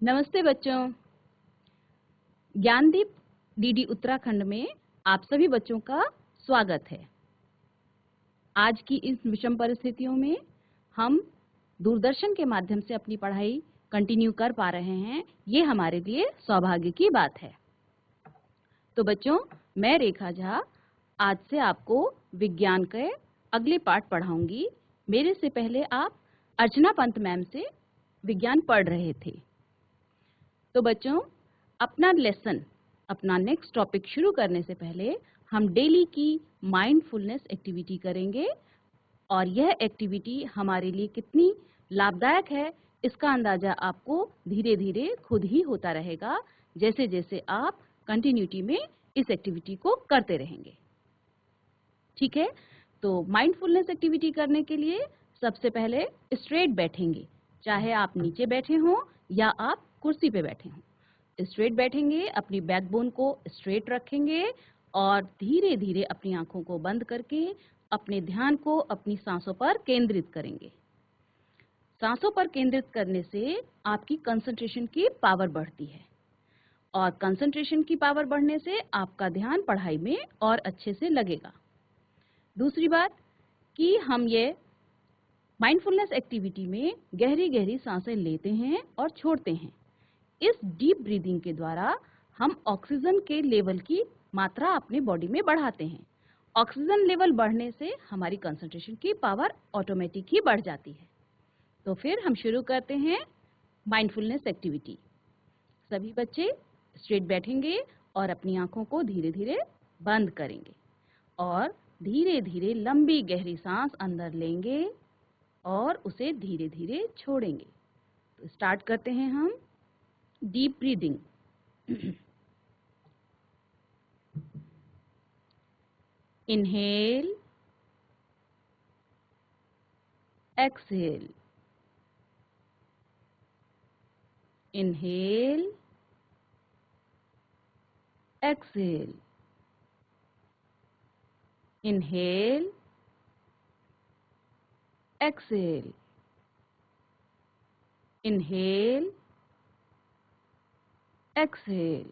नमस्ते बच्चों। ज्ञानदीप डीडी उत्तराखंड में आप सभी बच्चों का स्वागत है। आज की इस विषम परिस्थितियों में हम दूरदर्शन के माध्यम से अपनी पढ़ाई कंटिन्यू कर पा रहे हैं, ये हमारे लिए सौभाग्य की बात है। तो बच्चों, मैं रेखा झा आज से आपको विज्ञान के अगले पाठ पढ़ाऊंगी। मेरे से पहले आप अर्चना पंत मैम से विज्ञान पढ़ रहे थे। तो बच्चों, अपना लेसन, अपना नेक्स्ट टॉपिक शुरू करने से पहले हम डेली की माइंडफुलनेस एक्टिविटी करेंगे और यह एक्टिविटी हमारे लिए कितनी लाभदायक है इसका अंदाजा आपको धीरे धीरे खुद ही होता रहेगा जैसे जैसे आप कंटिन्यूटी में इस एक्टिविटी को करते रहेंगे। ठीक है, तो माइंडफुलनेस एक्टिविटी करने के लिए सबसे पहले स्ट्रेट बैठेंगे, चाहे आप नीचे बैठे हों या आप कुर्सी पे बैठे हों। स्ट्रेट बैठेंगे, अपनी बैकबोन को स्ट्रेट रखेंगे और धीरे धीरे अपनी आंखों को बंद करके अपने ध्यान को अपनी सांसों पर केंद्रित करेंगे। सांसों पर केंद्रित करने से आपकी कंसंट्रेशन की पावर बढ़ती है और कंसंट्रेशन की पावर बढ़ने से आपका ध्यान पढ़ाई में और अच्छे से लगेगा। दूसरी बात कि हम ये माइंडफुलनेस एक्टिविटी में गहरी गहरी सांसें लेते हैं और छोड़ते हैं। इस डीप ब्रीदिंग के द्वारा हम ऑक्सीजन के लेवल की मात्रा अपने बॉडी में बढ़ाते हैं। ऑक्सीजन लेवल बढ़ने से हमारी कंसंट्रेशन की पावर ऑटोमेटिक ही बढ़ जाती है। तो फिर हम शुरू करते हैं माइंडफुलनेस एक्टिविटी। सभी बच्चे स्ट्रेट बैठेंगे और अपनी आंखों को धीरे धीरे बंद करेंगे और धीरे धीरे लंबी गहरी सांस अंदर लेंगे और उसे धीरे धीरे छोड़ेंगे। तो स्टार्ट करते हैं हम deep breathing. Inhale, exhale, inhale, exhale, inhale, exhale, inhale, exhale,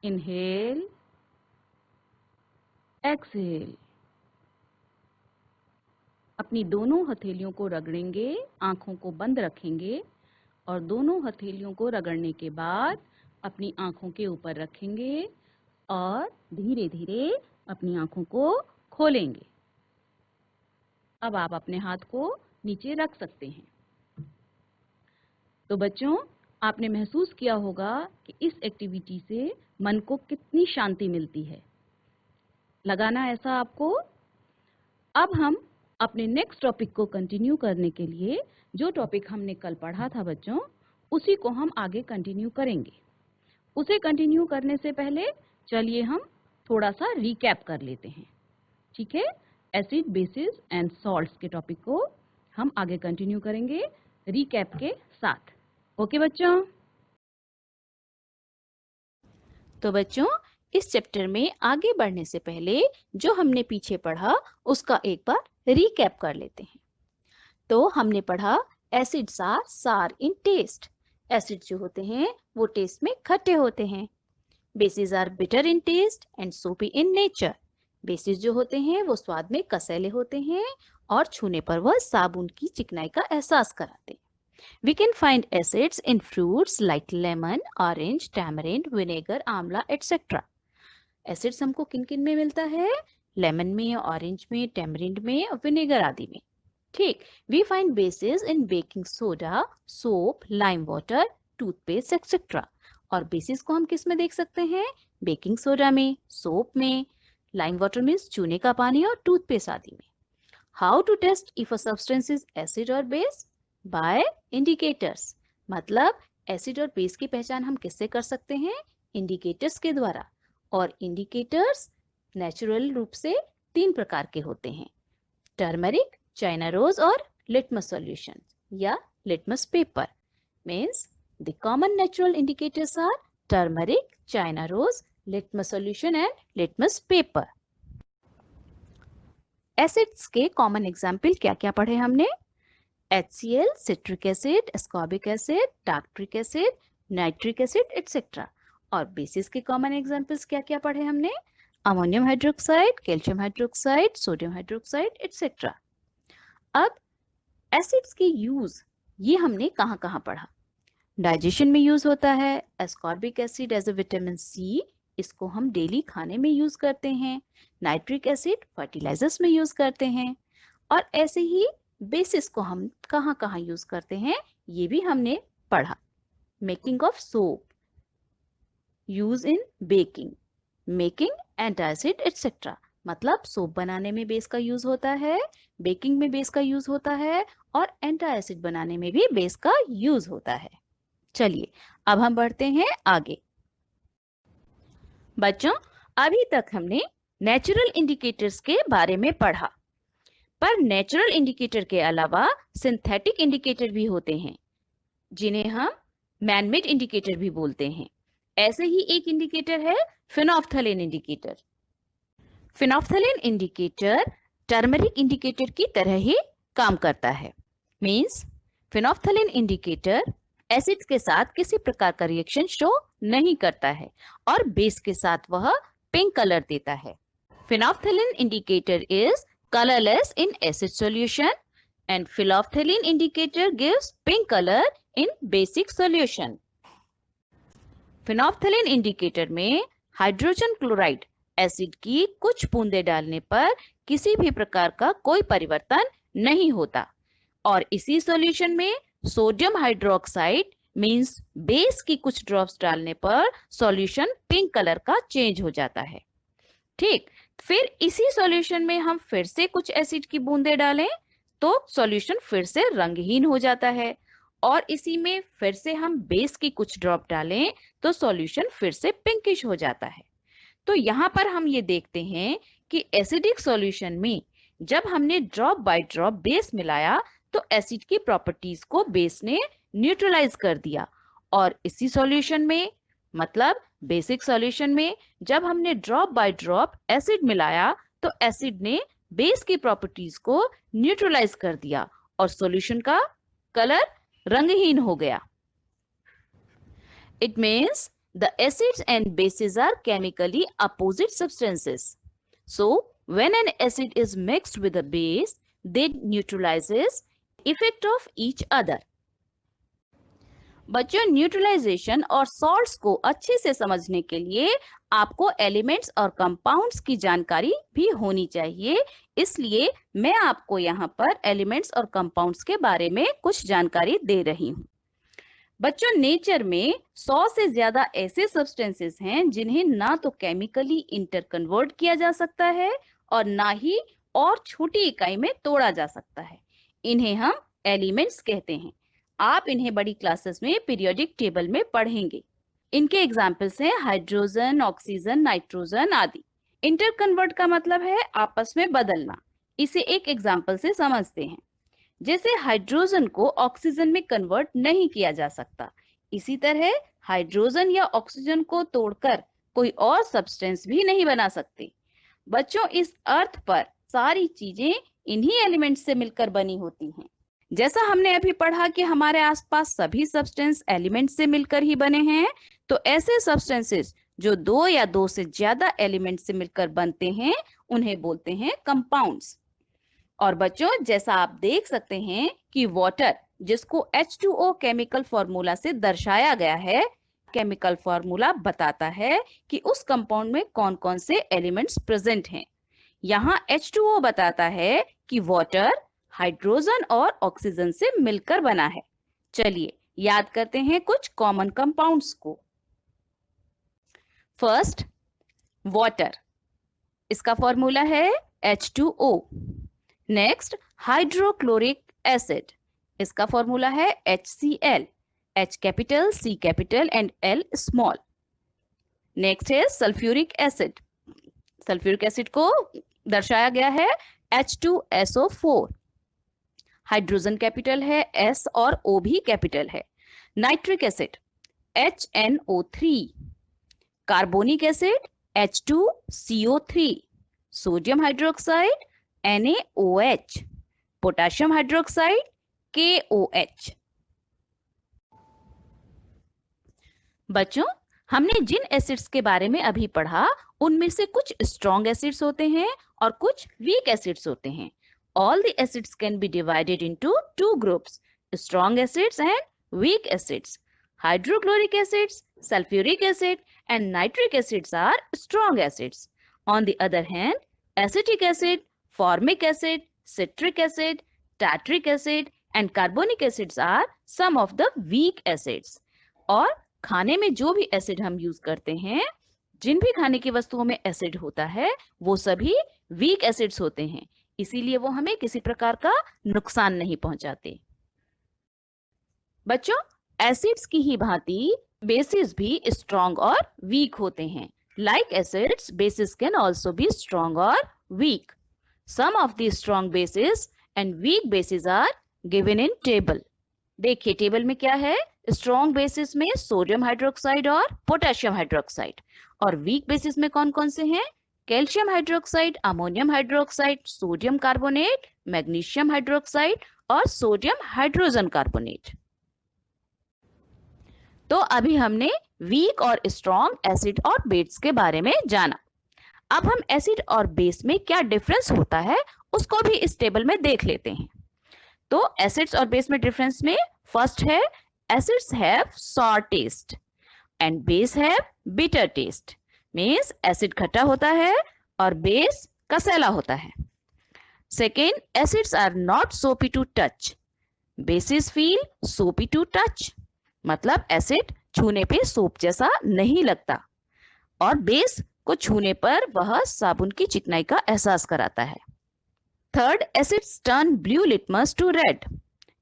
inhale, exhale. अपनी दोनों हथेलियों को रगड़ेंगे, आंखों को बंद रखेंगे और दोनों हथेलियों को रगड़ने के बाद अपनी आंखों के ऊपर रखेंगे और धीरे धीरे अपनी आंखों को खोलेंगे। अब आप अपने हाथ को नीचे रख सकते हैं। तो बच्चों, आपने महसूस किया होगा कि इस एक्टिविटी से मन को कितनी शांति मिलती है। लगा ना ऐसा आपको? अब हम अपने नेक्स्ट टॉपिक को कंटिन्यू करने के लिए जो टॉपिक हमने कल पढ़ा था बच्चों, उसी को हम आगे कंटिन्यू करेंगे। उसे कंटिन्यू करने से पहले चलिए हम थोड़ा सा रिकैप कर लेते हैं। ठीक है, एसिड, बेसिस एंड सॉल्ट्स के टॉपिक को हम आगे कंटिन्यू करेंगे रिकैप के साथ। ओके बच्चों? तो बच्चों, इस चैप्टर में आगे बढ़ने से पहले जो हमने पीछे पढ़ा उसका एक बार रिकैप कर लेते हैं। तो हमने पढ़ा एसिड्स आर सार इन टेस्ट। एसिड जो होते हैं वो टेस्ट में खट्टे होते हैं। Bases are bitter in taste and soapy in nature. Basis जो होते हैं वो स्वाद में कसैले होते हैं और छूने पर वह साबुन की चिकनाई का एहसास कराते हैं। We can find acids in fruits like lemon, orange, tamarind, vinegar, आंवला etc. एसिड्स हमको किन किन में मिलता है? लेमन में, ऑरेंज में, टैमरिंड में और विनेगर आदि में। ठीक, we find bases in baking soda, soap, lime water, toothpaste etcetera. और बेसिस को हम किस में देख सकते हैं? बेकिंग सोडा में, सोप में, लाइम वाटर में चूने का पानी और टूथपेस्ट आदि में। How to test if a substance is acid और बेस? By indicators. मतलब एसिड और बेस की पहचान हम किससे कर सकते हैं? इंडिकेटर्स के द्वारा। और इंडिकेटर्स नेचुरल रूप से 3 प्रकार के होते हैं: टर्मरिक, चाइना रोज और लिटमस सॉल्यूशन या litmus paper. Means the common natural indicators are turmeric, China rose, litmus solution and litmus paper. Acids के कॉमन एग्जाम्पल क्या क्या पढ़े हमने? HCl, citric acid, ascorbic acid, tartaric acid, nitric acid etcetera. और basis के common examples क्या क्या पढ़े हमने? Ammonium hydroxide, calcium hydroxide, sodium hydroxide etcetera. अब एसिड्स की यूज ये हमने कहाँ कहाँ पढ़ा? डाइजेशन में यूज होता है। Ascorbic acid as a vitamin C, इसको हम डेली खाने में यूज करते हैं। नाइट्रिक एसिड फर्टिलाइजर्स में यूज करते हैं। और ऐसे ही बेसिस को हम कहाँ कहाँ यूज करते हैं ये भी हमने पढ़ा। Making of soap, use in baking, making antacid etcetera. मतलब सोप बनाने में बेस का यूज होता है, बेकिंग में बेस का यूज होता है, और एंटासिड बनाने में भी बेस का यूज होता है। चलिए अब हम बढ़ते हैं आगे। बच्चों, अभी तक हमने नेचुरल इंडिकेटर्स के बारे में पढ़ा, पर नेचुरल इंडिकेटर के अलावा सिंथेटिक इंडिकेटर भी होते हैं, जिन्हें हम मैनमेड इंडिकेटर भी बोलते हैं। ऐसे ही एक इंडिकेटर है phenolphthalein indicator. फिनोल्फ्थालीन indicator turmeric indicator की तरह ही काम करता है। मींस फिनोल्फ्थालीन इंडिकेटर एसिड्स के साथ किसी प्रकार का रिएक्शन शो नहीं करता है और बेस के साथ वह पिंक कलर देता है। Phenolphthalein indicator is colorless in acid solution and phenolphthalein indicator gives pink color in basic solution. Phenolphthalein indicator में हाइड्रोजन क्लोराइड एसिड की कुछ बूंदे डालने पर किसी भी प्रकार का कोई परिवर्तन नहीं होता, और इसी सॉल्यूशन में सोडियम हाइड्रोक्साइड मींस बेस की कुछ ड्रॉप्स डालने पर सॉल्यूशन पिंक कलर का चेंज हो जाता है। ठीक, फिर इसी सॉल्यूशन में हम फिर से कुछ एसिड की बूंदें डालें तो सॉल्यूशन फिर से रंगहीन हो जाता है, और इसी में फिर से हम बेस की कुछ ड्रॉप डालें तो सॉल्यूशन फिर से पिंकिश हो जाता है। तो यहाँ पर हम ये देखते हैं कि एसिडिक सॉल्यूशन में जब हमने ड्रॉप बाय ड्रॉप बेस मिलाया तो एसिड की प्रॉपर्टीज को बेस ने न्यूट्रलाइज कर दिया, और इसी सॉल्यूशन में मतलब बेसिक सॉल्यूशन में जब हमने ड्रॉप बाय ड्रॉप एसिड मिलाया तो एसिड ने बेस की प्रॉपर्टीज को न्यूट्रलाइज कर दिया और सॉल्यूशन का कलर रंगहीन हो गया। It means the acids and bases are chemically opposite substances. So when an acid is mixed with a base, they neutralizes effect of each other. बच्चों, न्यूट्रलाइजेशन और सॉल्ट्स को अच्छे से समझने के लिए आपको एलिमेंट्स और कंपाउंड्स की जानकारी भी होनी चाहिए, इसलिए मैं आपको यहाँ पर एलिमेंट्स और कंपाउंड्स के बारे में कुछ जानकारी दे रही हूँ। बच्चों, नेचर में 100 से ज्यादा ऐसे सब्सटेंसेस हैं जिन्हें ना तो केमिकली इंटरकन्वर्ट किया जा सकता है और ना ही और छोटी इकाई में तोड़ा जा सकता है। इन्हें हम एलिमेंट्स कहते हैं। आप इन्हें बड़ी क्लासेस में पीरियोडिक टेबल में पढ़ेंगे। इनके एग्जाम्पल्स हैं हाइड्रोजन, ऑक्सीजन, नाइट्रोजन आदि। इंटरकन्वर्ट का मतलब है आपस में बदलना। इसे एक एग्जाम्पल से समझते हैं। जैसे हाइड्रोजन को ऑक्सीजन में कन्वर्ट नहीं किया जा सकता, इसी तरह हाइड्रोजन या ऑक्सीजन को तोड़कर कोई और सब्सटेंस भी नहीं बना सकते। बच्चों, इस अर्थ पर सारी चीजें इन्हीं एलिमेंट्स से मिलकर बनी होती हैं। जैसा हमने अभी पढ़ा कि हमारे आसपास सभी सब्सटेंस एलिमेंट से मिलकर ही बने हैं, तो ऐसे सब्सटेंसेस जो 2 या 2 से ज्यादा एलिमेंट से मिलकर बनते हैं उन्हें बोलते हैं कंपाउंड्स। और बच्चों, जैसा आप देख सकते हैं कि वाटर, जिसको H2O केमिकल फॉर्मूला से दर्शाया गया है, केमिकल फॉर्मूला बताता है कि उस कंपाउंड में कौन कौन से एलिमेंट्स प्रेजेंट हैं। यहाँ H2O बताता है कि वाटर हाइड्रोजन और ऑक्सीजन से मिलकर बना है। चलिए याद करते हैं कुछ कॉमन कंपाउंड्स को। फर्स्ट, वाटर, इसका फॉर्मूला है H2O। नेक्स्ट, हाइड्रोक्लोरिक एसिड, इसका फॉर्मूला है HCl, H capital, C capital and L small. Next है सल्फ्यूरिक एसिड। सल्फ्यूरिक एसिड को दर्शाया गया है H2SO4। हाइड्रोजन कैपिटल है S और O भी कैपिटल है। Nitric acid HNO3। Carbonic acid H2CO3। Sodium hydroxide NaOH। Potassium hydroxide KOH। बच्चों, हमने जिन एसिड्स के बारे में अभी पढ़ा उनमें से कुछ स्ट्रॉन्ग एसिड्स होते हैं और कुछ वीक एसिड्स होते हैं। All the acids can be divided into two groups, strong acids and weak acids. Hydrochloric acids, sulfuric acid and nitric acids are strong acids. On the other hand, acetic acid, formic acid, citric acid, tartaric acid and carbonic acids are some of the weak acids. और खाने में जो भी acid हम use करते हैं, जिन भी खाने की वस्तुओं में एसिड होता है, वो सभी वीक एसिड्स होते हैं, इसीलिए वो हमें किसी प्रकार का नुकसान नहीं पहुंचाते। बच्चों, एसिड्स की ही भांति बेसिस भी स्ट्रॉन्ग और वीक होते हैं। Like acids, bases can also be strong और weak. Some of the strong bases and weak bases are given in table. देखिए टेबल में क्या है। स्ट्रॉन्ग बेसिस में सोडियम हाइड्रोक्साइड और पोटेशियम हाइड्रोक्साइड, और वीक बेसिस में कौन कौन से हैं? Calcium hydroxide, ammonium hydroxide, sodium carbonate, magnesium hydroxide और सोडियम हाइड्रोजन कार्बोनेट। तो अभी हमने वीक और स्ट्रॉन्ग एसिड और बेस के बारे में जाना। अब हम एसिड और बेस में क्या डिफरेंस होता है उसको भी इस टेबल में देख लेते हैं। तो एसिड्स और बेस में डिफरेंस में फर्स्ट है, acids have sour taste and base have bitter taste. Means acid खट्टा होता है और बेस कसैला होता है। Second, acids are not soapy to touch, bases feel soapy to touch. मतलब एसिड छूने पे सोप जैसा नहीं लगता और बेस को छूने पर वह साबुन की चिकनाई का एहसास कराता है। Third, acids turn blue litmus to red.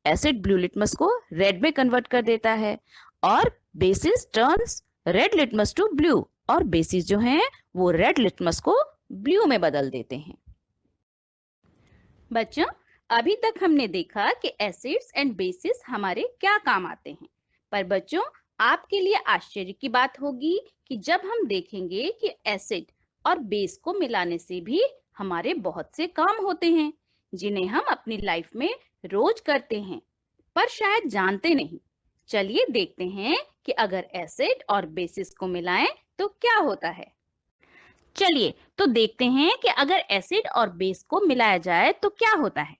Acid blue litmus को रेड में कन्वर्ट कर देता है और bases turns red litmus to blue, और बेसिस जो हैं वो रेड लिटमस को ब्लू में बदल देते हैं। बच्चों, अभी तक हमने देखा कि एसिड्स एंड बेसिस हमारे क्या काम आते हैं, पर बच्चों आपके लिए आश्चर्य की बात होगी कि जब हम देखेंगे कि एसिड और बेस को मिलाने से भी हमारे बहुत से काम होते हैं जिन्हें हम अपनी लाइफ में रोज करते हैं पर शायद जानते नहीं। चलिए देखते हैं कि अगर एसिड और बेसिस को मिलाएं तो क्या होता है। चलिए तो देखते हैं कि अगर एसिड और बेस को मिलाया जाए तो क्या होता है।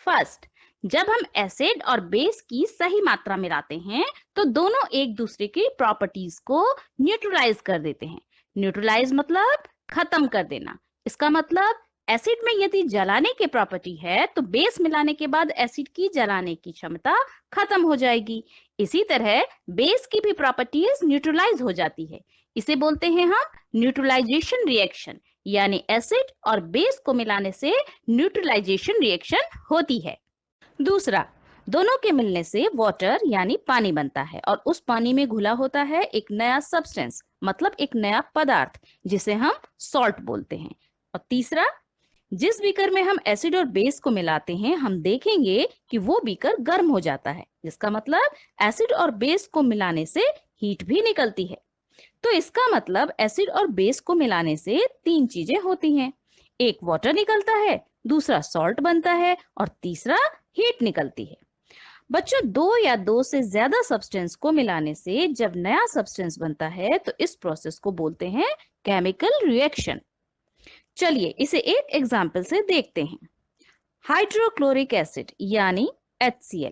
फर्स्ट, जब हम एसिड और बेस की सही मात्रा मिलाते हैं तो दोनों एक दूसरे की प्रॉपर्टीज को न्यूट्रलाइज कर देते हैं। न्यूट्रलाइज मतलब खत्म कर देना। इसका मतलब एसिड में यदि जलाने की प्रॉपर्टी है तो बेस मिलाने के बाद एसिड की जलाने की क्षमता खत्म हो जाएगी। इसी तरह बेस की भी प्रॉपर्टीज न्यूट्रलाइज हो जाती है। इसे बोलते हैं हम न्यूट्रलाइजेशन रिएक्शन, यानी एसिड और बेस को मिलाने से न्यूट्रलाइजेशन रिएक्शन होती है। दूसरा, दोनों के मिलने से वाटर यानी पानी बनता है और उस पानी में घुला होता है एक नया सब्सटेंस, मतलब एक नया पदार्थ जिसे हम सॉल्ट बोलते हैं। और तीसरा, जिस बीकर में हम एसिड और बेस को मिलाते हैं हम देखेंगे कि वो बीकर गर्म हो जाता है, जिसका मतलब एसिड और बेस को मिलाने से हीट भी निकलती है। तो इसका मतलब एसिड और बेस को मिलाने से तीन चीजें होती हैं। एक वाटर निकलता है, दूसरा सॉल्ट बनता है और तीसरा हीट निकलती है। बच्चों, दो या दो से ज्यादा सब्सटेंस को मिलाने से जब नया सब्सटेंस बनता है तो इस प्रोसेस को बोलते हैं केमिकल रिएक्शन। चलिए इसे एक एग्जाम्पल से देखते हैं। हाइड्रोक्लोरिक एसिड यानी HCl,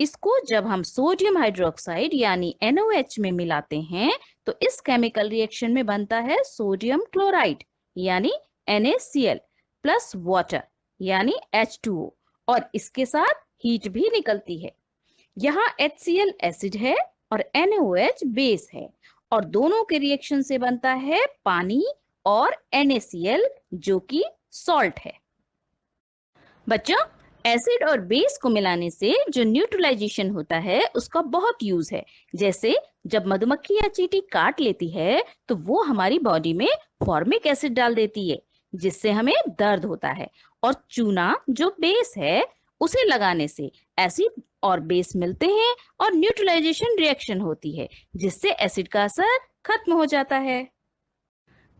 इसको जब हम सोडियम हाइड्रोक्साइड यानी NOH में मिलाते हैं तो इस केमिकल रिएक्शन में बनता है सोडियम क्लोराइड यानी NaCl प्लस वाटर यानी H2O, और इसके साथ हीट भी निकलती है। यहाँ HCl एसिड है और NaOH बेस है और दोनों के रिएक्शन से बनता है पानी और NaCl जो कि सॉल्ट है। बच्चों, एसिड और बेस को मिलाने से जो न्यूट्रलाइजेशन होता है उसका बहुत यूज है। जैसे जब मधुमक्खी या चींटी काट लेती है तो वो हमारी बॉडी में फॉर्मिक एसिड डाल देती है जिससे हमें दर्द होता है, और चूना जो बेस है उसे लगाने से एसिड और बेस मिलते हैं और न्यूट्रलाइजेशन रिएक्शन होती है जिससे एसिड का असर खत्म हो जाता है।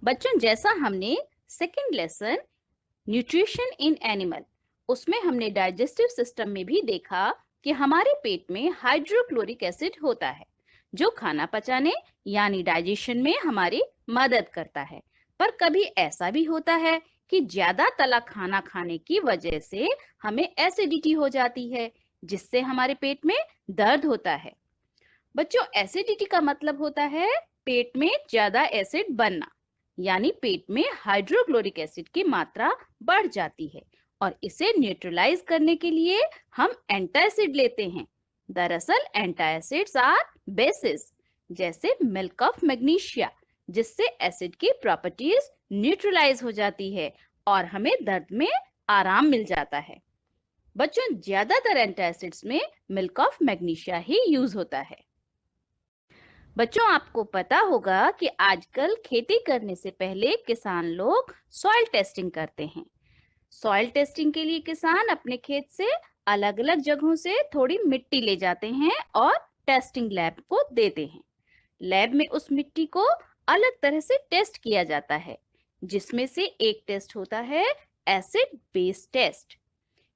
बच्चों, जैसा हमने second lesson nutrition in animal, उसमें हमने डाइजेस्टिव सिस्टम में भी देखा कि हमारे पेट में हाइड्रोक्लोरिक एसिड होता है जो खाना पचाने यानी डाइजेशन में हमारी मदद करता है। पर कभी ऐसा भी होता है कि ज्यादा तला खाना खाने की वजह से हमें एसिडिटी हो जाती है, जिससे हमारे पेट में दर्द होता है। बच्चों, एसिडिटी का मतलब होता है पेट में ज्यादा एसिड बनना, यानी पेट में हाइड्रोक्लोरिक एसिड की मात्रा बढ़ जाती है और इसे न्यूट्रलाइज करने के लिए हम एंटासिड लेते हैं। दरअसल एंटासिड्स आर बेसिस, जैसे मिल्क ऑफ मैग्नीशिया, जिससे एसिड की प्रॉपर्टीज न्यूट्रलाइज हो जाती है और हमें दर्द में आराम मिल जाता है। बच्चों, ज्यादातर एंटासिड्स में milk of magnesia he use होता है। बच्चों, आपको पता होगा कि आजकल खेती करने से पहले किसान लोग सॉइल टेस्टिंग करते हैं। सॉइल टेस्टिंग के लिए किसान अपने खेत से अलग-अलग जगहों से थोड़ी मिट्टी ले जाते हैं और टेस्टिंग लैब को देते हैं। लैब में उस मिट्टी को अलग तरह से टेस्ट किया जाता है, जिसमें से एक टेस्ट होता है एसिड बेस टेस्ट,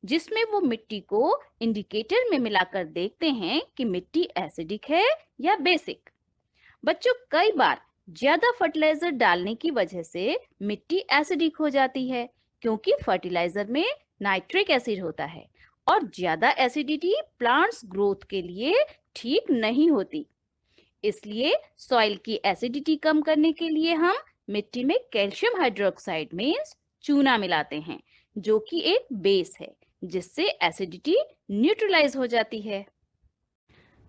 जिसमें वो मिट्टी को इंडिकेटर में मिलाकर देखते हैं कि मिट्टी एसिडिक है या बेसिक। बच्चों, कई बार ज्यादा फर्टिलाइजर डालने की वजह से मिट्टी एसिडिक हो जाती है, क्योंकि फर्टिलाइजर में नाइट्रिक एसिड होता है और ज्यादा एसिडिटी प्लांट्स ग्रोथ के लिए ठीक नहीं होती। इसलिए सॉइल की एसिडिटी कम करने के लिए हम मिट्टी में कैल्शियम हाइड्रोक्साइड मींस चूना मिलाते हैं, जो कि एक बेस है जिससे एसिडिटी न्यूट्रलाइज हो जाती है।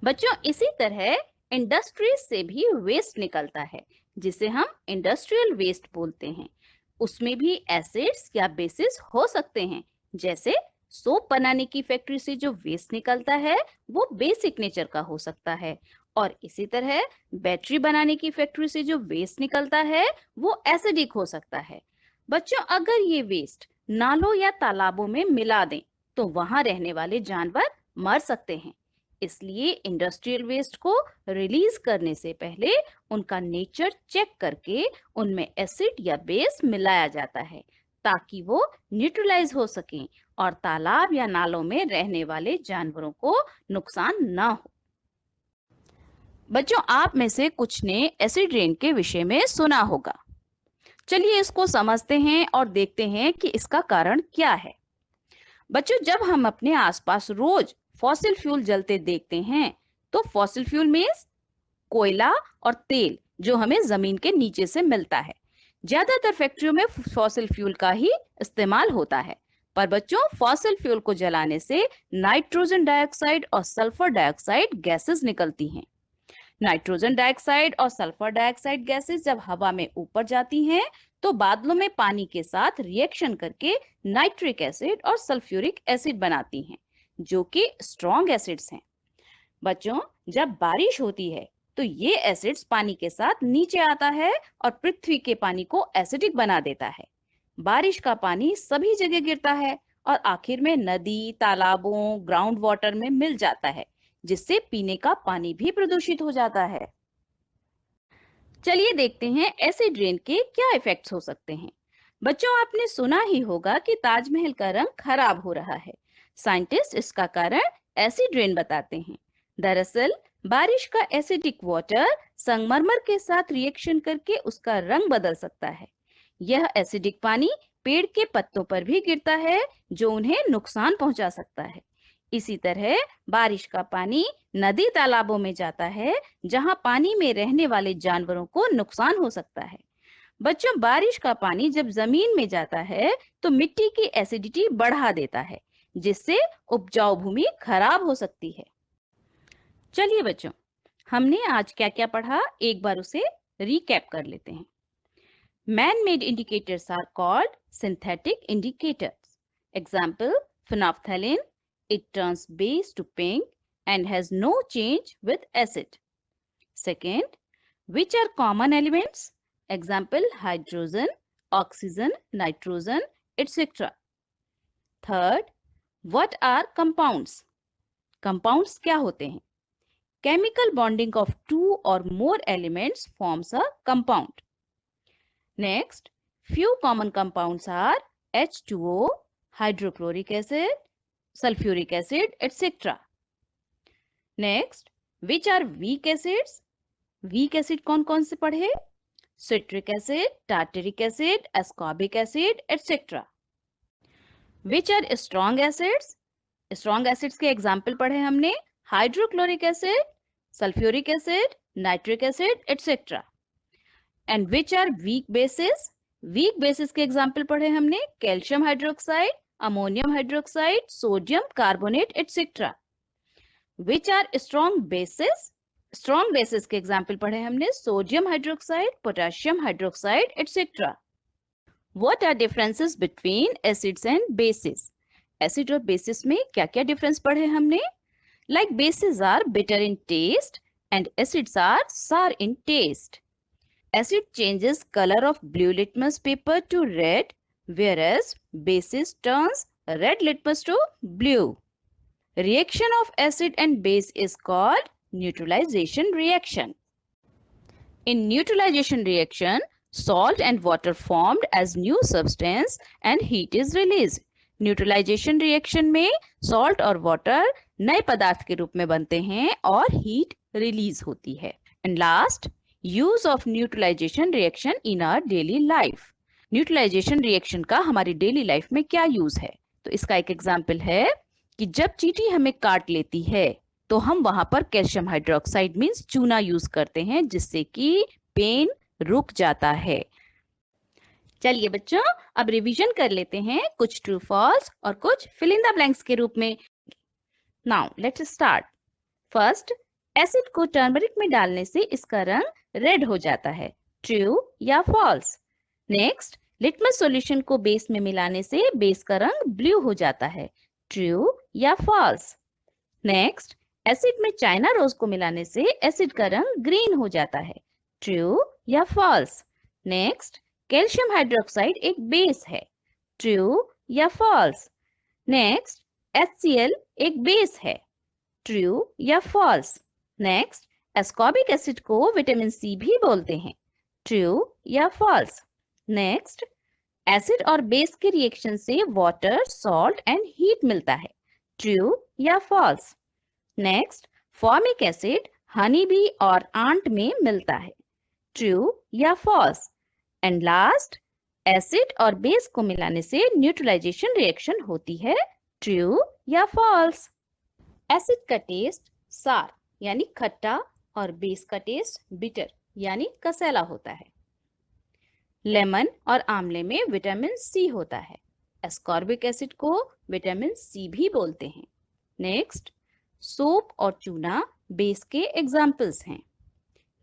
बच्चों, इसी तरह इंडस्ट्रीज से भी वेस्ट निकलता है, जिसे हम इंडस्ट्रियल वेस्ट बोलते हैं। उसमें भी एसिड्स या बेसिस हो सकते हैं। जैसे सोप बनाने की फैक्ट्री से जो वेस्ट निकलता है वो बेसिक नेचर का हो सकता है, और इसी तरह बैटरी बनाने की फैक्ट्री से जो वेस्ट निकलता है वो एसिडिक हो सकता है। बच्चों, अगर ये वेस्ट नालों या तालाबों में मिला दें तो वहां रहने वाले जानवर मर सकते हैं। इसलिए इंडस्ट्रियल वेस्ट को रिलीज करने से पहले उनका नेचर चेक करके उनमें एसिड या बेस मिलाया जाता है, ताकि वो न्यूट्रलाइज हो सकें और तालाब या नालों में रहने वाले जानवरों को नुकसान ना हो। बच्चों, आप में से कुछ ने एसिड रेन के विषय में सुना होगा। चलिए इसको समझते हैं और देखते हैं कि इसका कारण क्या है। बच्चों, जब हम अपने आसपास रोज फॉसिल फ्यूल जलते देखते हैं तो फॉसिल फ्यूल मीन्स कोयला और तेल जो हमें जमीन के नीचे से मिलता है। ज्यादातर फैक्ट्रियों में फॉसिल फ्यूल का ही इस्तेमाल होता है। पर बच्चों, फॉसिल फ्यूल को जलाने से नाइट्रोजन डाइऑक्साइड और सल्फर डाइऑक्साइड गैसेस निकलती हैं। नाइट्रोजन डाइऑक्साइड और सल्फर डाइऑक्साइड गैसेस जब हवा में ऊपर जाती हैं तो बादलों में पानी के साथ रिएक्शन करके नाइट्रिक एसिड और सल्फ्यूरिक एसिड बनाती हैं, जो कि स्ट्रॉन्ग एसिड्स हैं। बच्चों, जब बारिश होती है तो ये एसिड्स पानी के साथ नीचे आता है और पृथ्वी के पानी को एसिडिक बना देता है। बारिश का पानी सभी जगह गिरता है और आखिर में नदी, तालाबों, ग्राउंड वाटर में मिल जाता है, जिससे पीने का पानी भी प्रदूषित हो जाता है। चलिए देखते हैं एसिड रेन के क्या इफेक्ट्स हो सकते हैं। बच्चों, आपने सुना ही होगा कि ताजमहल का रंग खराब हो रहा है। साइंटिस्ट इसका कारण एसिड रेन बताते हैं। दरअसल बारिश का एसिडिक वाटर संगमरमर के साथ रिएक्शन करके उसका रंग बदल सकता है। यह एसिडिक पानी पेड़ के पत्तों पर भी गिरता है, जो उन्हें नुकसान पहुंचा सकता है। इसी तरह बारिश का पानी नदी तालाबों में जाता है, जहां पानी में रहने वाले जानवरों को नुकसान हो सकता है। बच्चों, बारिश का पानी जब जमीन में जाता है तो मिट्टी की एसिडिटी बढ़ा देता है, जिससे उपजाऊ भूमि खराब हो सकती है। चलिए बच्चों, हमने आज क्या क्या पढ़ा एक बार उसे रिकैप कर लेते हैं। Man-made indicators are called synthetic indicators. Example, phenolphthalein, it turns base to pink and has no change with acid. Second, which are common elements? Example, hydrogen, oxygen, nitrogen, etc. Third, what are compounds? Compounds क्या होते हैं? Chemical bonding of two or more elements forms a compound. Next, few common compounds are H2O, hydrochloric acid, sulfuric acid, etc. Next, which are weak acids? Weak acid कौन कौन से पढ़े? Citric acid, tartaric acid, ascorbic acid, etcetera. Which are strong acids? Strong acids के example पढ़े हमने, hydrochloric acid, sulphuric acid, nitric acid, etcetera. And which are weak bases? Weak bases के example पढ़े हमने, calcium hydroxide, ammonium hydroxide, sodium carbonate, etcetera. Which are strong bases? Strong bases के example पढ़े हमने, sodium hydroxide, potassium hydroxide, etcetera. What are differences between acids and bases? Acid और bases में क्या क्या डिफरेंस पढ़े हमने? Like bases are bitter in taste and acids are sour in taste. Acid changes color of blue litmus paper to red, whereas basis turns red litmus to blue. Reaction of acid and base is called neutralization reaction. In neutralization reaction, salt and water formed as new substance and heat is released. Neutralisation reaction में salt और water नए पदार्थ के रूप में बनते हैं और हीट रिलीज होती है. And last, use of neutralisation reaction in our daily life. Neutralisation reaction का हमारी डेली लाइफ में क्या यूज है? तो इसका एक एग्जाम्पल है कि जब चींटी हमें काट लेती है तो हम वहां पर कैल्शियम हाइड्रोक्साइड मींस चूना यूज करते हैं, जिससे कि पेन रुक जाता है. चलिए बच्चों, अब रिवीजन कर लेते हैं, कुछ ट्रू फॉल्स और कुछ फिल इन द ब्लैंक्स के रूप में. Now let's start. First, acid को टर्मरिक में डालने से इसका रंग रेड हो जाता है. ट्रू या फॉल्स? नेक्स्ट, लिटमस सॉल्यूशन को बेस में मिलाने से बेस का रंग ब्लू हो जाता है. ट्रू या फॉल्स? नेक्स्ट, एसिड में चाइना रोज को मिलाने से एसिड का रंग ग्रीन हो जाता है. ट्रू या फॉल्स? नेक्स्ट, कैल्शियम हाइड्रोक्साइड एक बेस है. ट्रू या फॉल्स? नेक्स्ट, HCl एक बेस है. ट्रू या फॉल्स? नेक्स्ट, एस्कॉर्बिक एसिड को विटामिन सी भी बोलते हैं. ट्रू या फॉल्स? नेक्स्ट, एसिड और बेस के रिएक्शन से वाटर, सॉल्ट एंड हीट मिलता है. ट्रू या false? Next, formic acid honey bee और आंट में मिलता है. ट्रू या फॉल्स? एंड लास्ट, एसिड और बेस को मिलाने से न्यूट्रलाइजेशन रिएक्शन होती है. ट्रू या फॉल्स? एसिड का टेस्ट सार यानी खट्टा और बेस का टेस्ट बिटर यानी कसैला होता है. लेमन और आंवले में विटामिन सी होता है. एस्कॉर्बिक एसिड को विटामिन सी भी बोलते हैं. नेक्स्ट, सोप और चूना बेस के एग्जाम्पल्स हैं.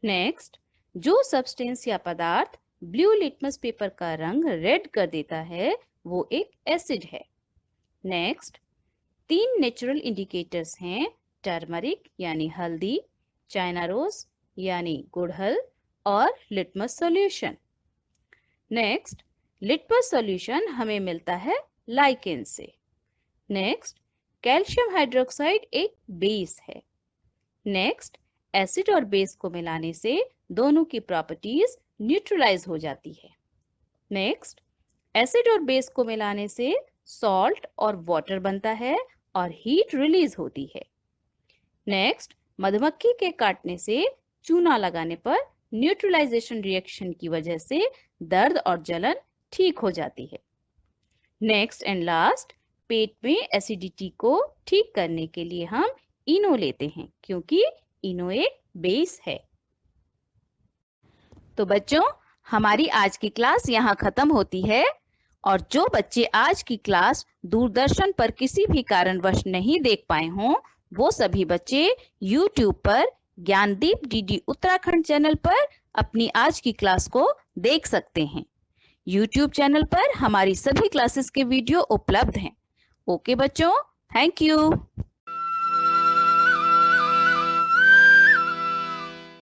नेक्स्ट, जो सब्सटेंस या पदार्थ ब्लू लिटमस पेपर का रंग रेड कर देता है वो एक एसिड है. नेक्स्ट, 3 नेचुरल इंडिकेटर्स हैं, टर्मरिक यानी हल्दी, चाइना रोज यानी गुड़हल और litmus solution. Next, litmus solution हमें मिलता है लाइकेन से. नेक्स्ट, कैल्शियम हाइड्रोक्साइड एक बेस है. नेक्स्ट, एसिड और बेस को मिलाने से दोनों की प्रॉपर्टीज न्यूट्रलाइज हो जाती है. नेक्स्ट, एसिड और बेस को मिलाने से सॉल्ट और वाटर बनता है और हीट रिलीज होती है. नेक्स्ट, मधुमक्खी के काटने से चूना लगाने पर न्यूट्रलाइजेशन रिएक्शन की वजह से दर्द और जलन ठीक हो जाती है. नेक्स्ट एंड लास्ट, पेट में एसिडिटी को ठीक करने के लिए हम इनो लेते हैं क्योंकि इनो एक बेस है. तो बच्चों, हमारी आज की क्लास यहाँ खत्म होती है. और जो बच्चे आज की क्लास दूरदर्शन पर किसी भी कारणवश नहीं देख पाए हों, वो सभी बच्चे YouTube पर ज्ञानदीप डीडी उत्तराखंड चैनल पर अपनी आज की क्लास को देख सकते हैं. YouTube चैनल पर हमारी सभी क्लासेस के वीडियो उपलब्ध हैं. ओके बच्चों, थैंक यू.